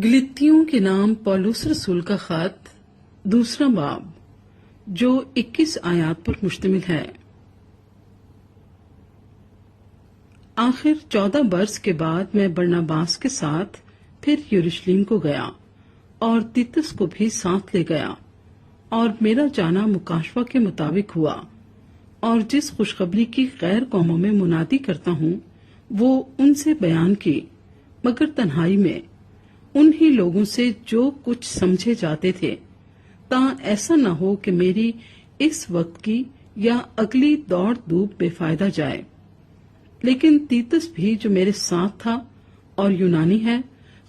गलातियों के नाम पौलुस रसूल का खत दूसरा बाब जो 21 आयात पर मुश्तमिल है। आखिर 14 बरस के बाद मैं बरनबास के साथ फिर यरूशलेम को गया और तीतस को भी साथ ले गया और मेरा जाना मुकाशवा के मुताबिक हुआ और जिस खुशखबरी की गैर कौमों में मुनादी करता हूँ वो उनसे बयान की, मगर तन्हाई में उन्हीं लोगों से जो कुछ समझे जाते थे, ता ऐसा न हो कि मेरी इस वक्त की या अगली दौड़ धूप बेफायदा जाए। लेकिन तीतस भी जो मेरे साथ था और यूनानी है,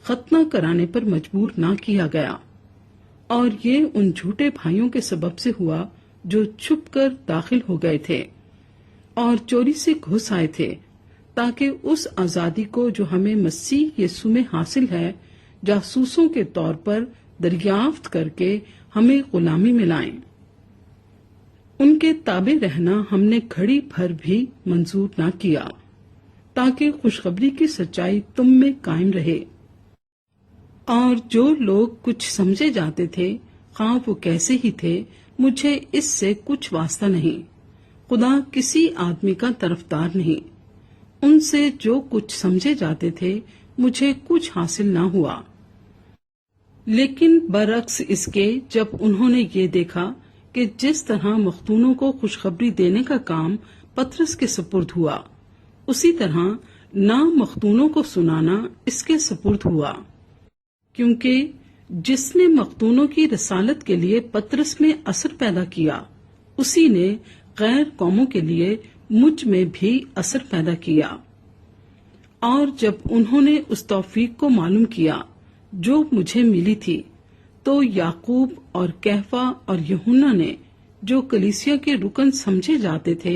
खतना कराने पर मजबूर ना किया गया और ये उन झूठे भाइयों के सबब से हुआ जो छुपकर दाखिल हो गए थे और चोरी से घुस आए थे, ताकि उस आजादी को जो हमें मसीह यीशु में हासिल है जासूसों के तौर पर दरियाफ्त करके हमें गुलामी में लाएं। उनके ताबे रहना हमने घड़ी भर भी मंजूर ना किया, ताकि खुशखबरी की सच्चाई तुम में कायम रहे। और जो लोग कुछ समझे जाते थे, खां वो कैसे ही थे, मुझे इससे कुछ वास्ता नहीं। खुदा किसी आदमी का तरफदार नहीं। उनसे जो कुछ समझे जाते थे, मुझे कुछ हासिल ना हुआ। लेकिन बरक्स इसके, जब उन्होंने ये देखा कि जिस तरह मख्तूनों को खुशखबरी देने का काम पतरस के सपुर्द हुआ, उसी तरह ना मख्तूनों को सुनाना इसके सपुर्द हुआ, क्योंकि जिसने मख्तूनों की रसालत के लिए पतरस में असर पैदा किया, उसी ने गैर कौमों के लिए मुझ में भी असर पैदा किया। और जब उन्होंने उस तौफीक को मालूम किया जो मुझे मिली थी, तो याकूब और कैफा और यूहन्ना ने, जो कलीसिया के रुकन समझे जाते थे,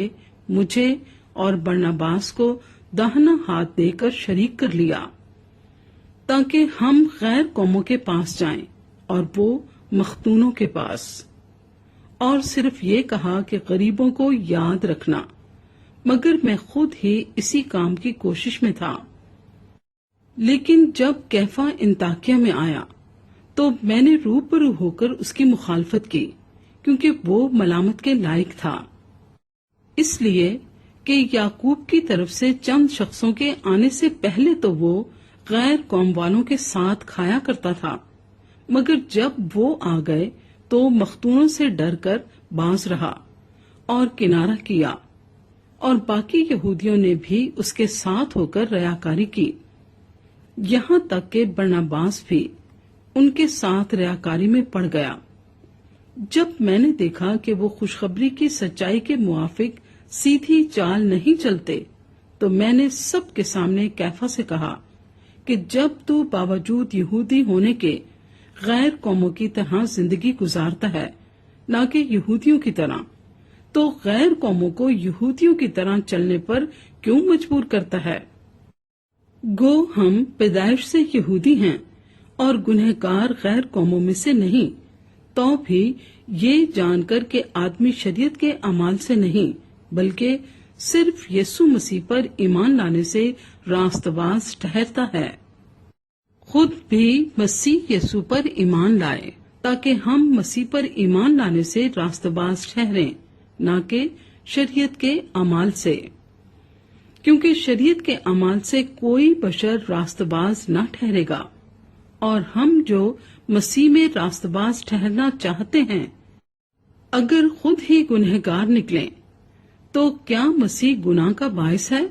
मुझे और बरनबास को दाहिना हाथ देकर शरीक कर लिया, ताकि हम गैर कौमों के पास जाएं और वो मख्तूनों के पास। और सिर्फ ये कहा कि गरीबों को याद रखना, मगर मैं खुद ही इसी काम की कोशिश में था। लेकिन जब कैफा इंताकिया में आया तो मैंने रूबरू होकर उसकी मुखालफत की, क्योंकि वो मलामत के लायक था, इसलिए कि याकूब की तरफ से चंद शख्सों के आने से पहले तो वो गैर कौम वालों के साथ खाया करता था, मगर जब वो आ गए तो मख्तूनों से डरकर बाज रहा और किनारा किया, और बाकी यहूदियों ने भी उसके साथ होकर रयाकारी की, यहाँ तक कि बरनबास भी उनके साथ रयाकारी में पड़ गया। जब मैंने देखा कि वो खुशखबरी की सच्चाई के मुआफिक सीधी चाल नहीं चलते, तो मैंने सबके सामने कैफा से कहा कि जब तू बावजूद यहूदी होने के गैर कौमों की तरह जिंदगी गुजारता है, न कि यहूदियों की तरह, तो गैर कौमों को यहूदियों की तरह चलने पर क्यों मजबूर करता है? गो हम पैदाइश से यहूदी हैं और गुनहगार गैर कौमों में से नहीं, तो भी ये जानकर के आदमी शरीयत के अमाल से नहीं, बल्कि सिर्फ यीशु मसीह पर ईमान लाने से रास्तबाज ठहरता है। खुद भी मसीह यीशु पर ईमान लाए, ताकि हम मसीह पर ईमान लाने से रास्तबाज ठहरें, न कि शरीयत के अमाल से, क्योंकि शरीयत के अमाल से कोई बशर रास्तबाज न ठहरेगा। और हम जो मसीह में रास्तबाज ठहरना चाहते हैं, अगर खुद ही गुनहगार निकलें, तो क्या मसीह गुनाह का बायस है?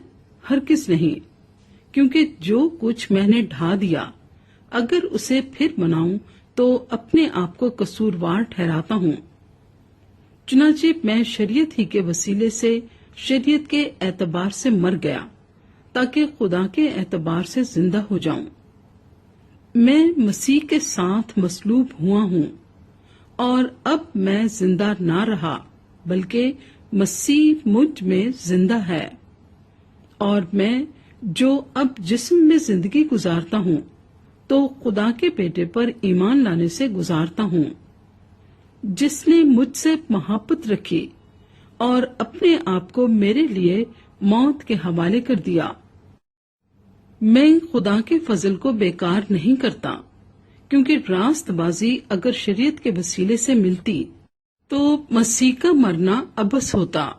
हरगिज नहीं, क्योंकि जो कुछ मैंने ढा दिया, अगर उसे फिर बनाऊं तो अपने आप को कसूरवार ठहराता हूँ। चुनांचे मैं शरीयत ही के वसीले से शरीयत के एतबार से मर गया, ताकि खुदा के एतबार से जिंदा हो जाऊं। मैं मसीह के साथ मसलूब हुआ हूँ, और अब मैं जिंदा ना रहा, बल्कि मसीह मुझ में जिंदा है। और मैं जो अब जिस्म में जिंदगी गुजारता हूँ, तो खुदा के बेटे पर ईमान लाने से गुजारता हूँ, जिसने मुझसे मोहब्बत रखी और अपने आप को मेरे लिए मौत के हवाले कर दिया। मैं खुदा के फजल को बेकार नहीं करता, کیونکہ راست بازی اگر شریعت کے وسیلے سے ملتی تو مسیح کا مرنا ابس ہوتا